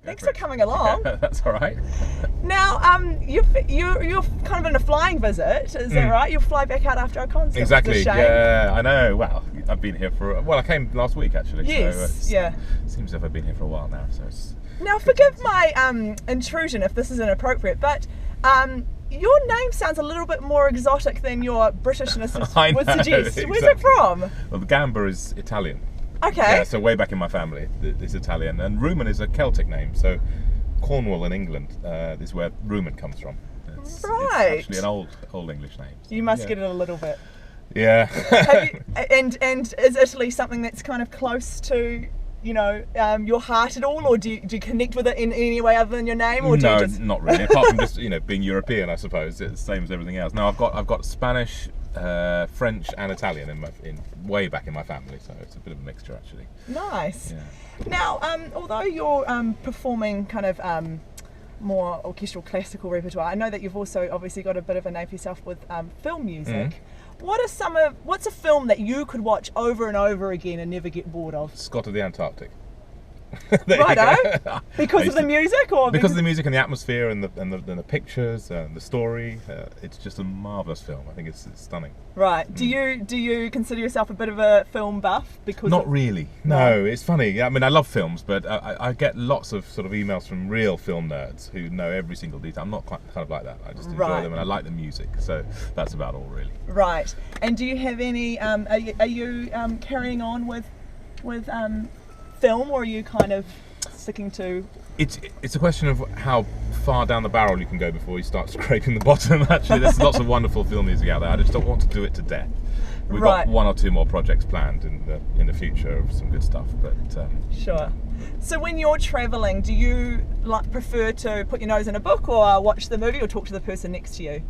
Thanks for coming along. That's all right. Now, you're kind of in a flying visit, is that right? You'll fly back out after our concert. Exactly. It's a shame. Yeah, I know. Well, I've been here I came last week actually. Yes. So seems as if I've been here for a while now. So it's now, forgive my intrusion if this is inappropriate, but your name sounds a little bit more exotic than your Britishness would suggest. Exactly. Where's it from? Well, the Gamba is Italian. Okay. Yeah, so way back in my family, it's Italian, and Rumon is a Celtic name. So Cornwall in England is where Rumon comes from. It's actually an old English name. So, you must get it a little bit. Yeah. And is Italy something that's kind of close to your heart at all, or do you connect with it in any way other than your name, or do you just... not really. Apart from just being European, I suppose it's the same as everything else. No, I've got Spanish, French, and Italian in way back in my family, so it's a bit of a mixture actually. Nice. Yeah. Now, although you're performing kind of more orchestral classical repertoire, I know that you've also obviously got a bit of a name for yourself with film music. What's a film that you could watch over and over again and never get bored of? Scott of the Antarctic. Righto. Because of the music, or because of the music and the atmosphere and the pictures and the story. It's just a marvelous film. I think it's stunning. Right. Do you consider yourself a bit of a film buff? Not really. No, it's funny. I mean, I love films, but I get lots of sort of emails from real film nerds who know every single detail. I'm not kind of like that. I just enjoy them and I like the music. So that's about all, really. Right. And do you have any? Are you carrying on with film, or are you kind of sticking to... It's a question of how far down the barrel you can go before you start scraping the bottom. Actually, there's lots of wonderful film music out there. I just don't want to do it to death. We've got one or two more projects planned in the future of some good stuff, but sure. So when you're travelling, do you prefer to put your nose in a book, or watch the movie, or talk to the person next to you?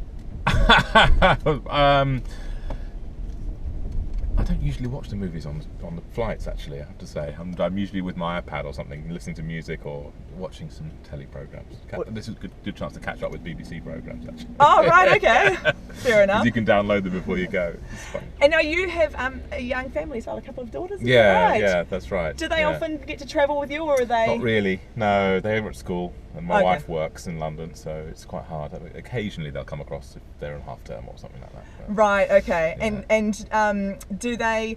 I don't usually watch the movies on the flights, actually, I have to say. I'm usually with my iPad or something, listening to music or watching some telly programmes. This is a good chance to catch up with BBC programmes, actually. Oh, right, okay. Fair enough. You can download them before you go. It's fun. And now you have a young family as well, a couple of daughters, is yeah, that right? Yeah, that's right. Do they often get to travel with you, or are they... Not really, no. They're at school, and my wife works in London, so it's quite hard. Occasionally they'll come across if they're in half term or something like that. But, right, okay. Yeah. And do they...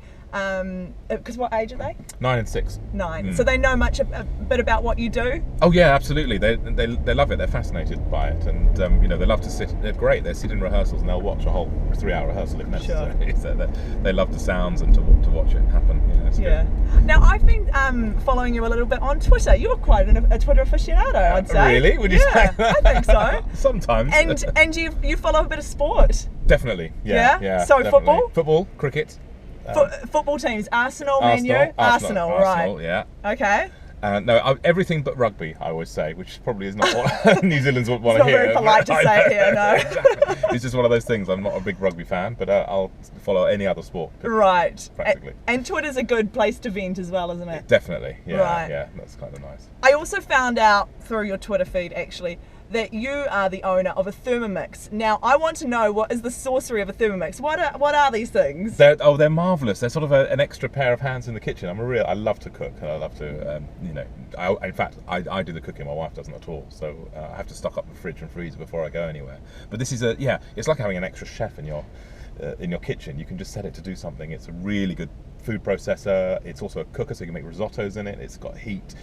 because what age are they? 9 and 6. 9. So they know a bit about what you do? Oh yeah, absolutely. They love it. They're fascinated by it, and they love to sit. They're great. They sit in rehearsals and they'll watch a whole 3-hour rehearsal if necessary. Sure. So they love the sounds and to watch it happen. It's good. Now I've been following you a little bit on Twitter. You're quite a Twitter aficionado, I'd say. Really? Would you say that? I think so. Sometimes. And you follow a bit of sport. Definitely. Yeah. So definitely. Football, cricket. Football teams, Arsenal, Man U? Arsenal, right. Yeah. Okay. No, everything but rugby, I always say, which probably is not what New Zealanders would want to hear. It's not very polite to say here, no. Exactly. It's just one of those things. I'm not a big rugby fan, but I'll follow any other sport. Right. Practically. And Twitter's a good place to vent as well, isn't it? Definitely. Yeah. Right. Yeah, that's kind of nice. I also found out through your Twitter feed, actually, that you are the owner of a Thermomix. Now, I want to know, what is the sorcery of a Thermomix? What are these things? They're marvellous. They're sort of an extra pair of hands in the kitchen. I love to cook, and I love to, in fact, I do the cooking. My wife doesn't at all, so I have to stock up the fridge and freezer before I go anywhere. But this is it's like having an extra chef in your kitchen. You can just set it to do something. It's a really good food processor. It's also a cooker, so you can make risottos in it. It's got heat.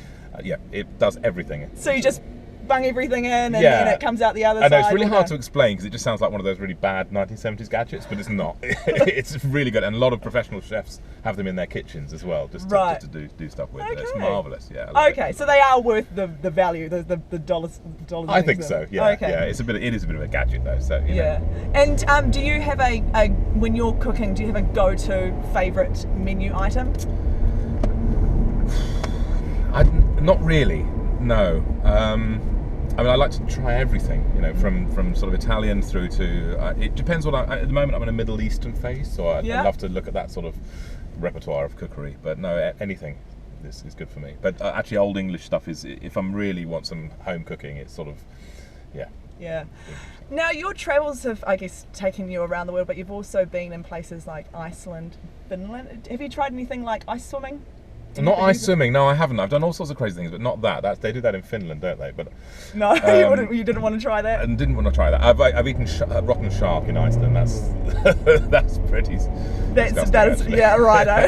It does everything. So you just bung everything in and then it comes out the other side. I know, it's really hard to explain because it just sounds like one of those really bad 1970s gadgets, but it's not. It's really good, and a lot of professional chefs have them in their kitchens as well, just to do stuff with. Okay. It's marvellous, Okay, so they are worth the value, the dollars. I think so, yeah. Okay. Yeah, it is a bit of a gadget though, so you know. And do you have when you're cooking, do you have a go-to favourite menu item? Not really, no. I mean, I like to try everything, from sort of Italian through to. It depends what at the moment I'm in a Middle Eastern phase, so I love to look at that sort of repertoire of cookery. But no, anything is good for me. But actually, Old English stuff is, if I'm really want some home cooking, it's sort of, Yeah. Now, your travels have, I guess, taken you around the world, but you've also been in places like Iceland, Finland. Have you tried anything like ice swimming? Not ice swimming. No, I haven't. I've done all sorts of crazy things, but not that. They do that in Finland, don't they? But no, you didn't want to try that. And didn't want to try that. I've eaten rotten shark in Iceland. That's that's pretty. That is yeah, righto.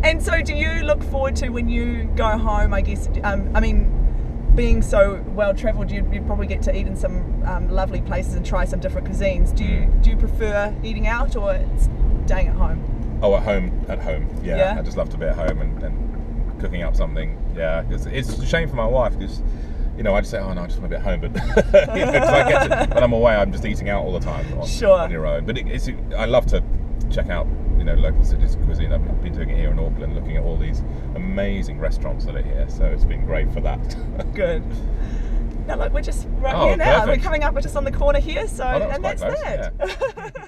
And so, do you look forward to when you go home? I guess. I mean, being so well travelled, you'd probably get to eat in some lovely places and try some different cuisines. Do you prefer eating out or staying at home? Oh, at home. Yeah. I just love to be at home and cooking up something. Yeah, it's a shame for my wife because, you know, I'd say, oh no, I just want to be at home, but you know, 'cause I get to, when I'm away, I'm just eating out all the time on your own. But I love to check out, you know, local cities cuisine. I've been doing it here in Auckland, looking at all these amazing restaurants that are here. So it's been great for that. Good. Now look, we're just right here now. Perfect. We're coming up. We're just on the corner here. So that was and quite that's close, that. Yeah.